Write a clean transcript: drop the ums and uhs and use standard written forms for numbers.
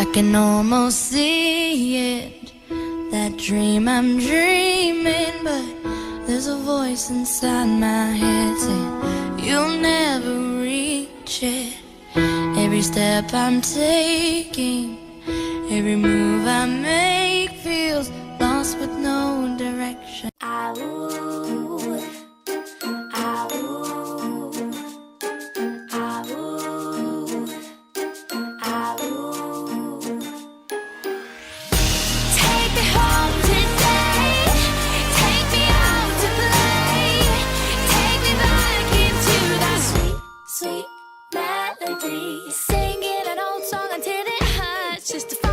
I can almost see it, that dream I'm dreaming, but there's a voice inside my head saying you'll never reach it. Every step I'm taking, every move I make feels lost with no direction. Take me home today, take me out to play, take me back into that sweet, sweet melody. Singing an old song until it hurts just to find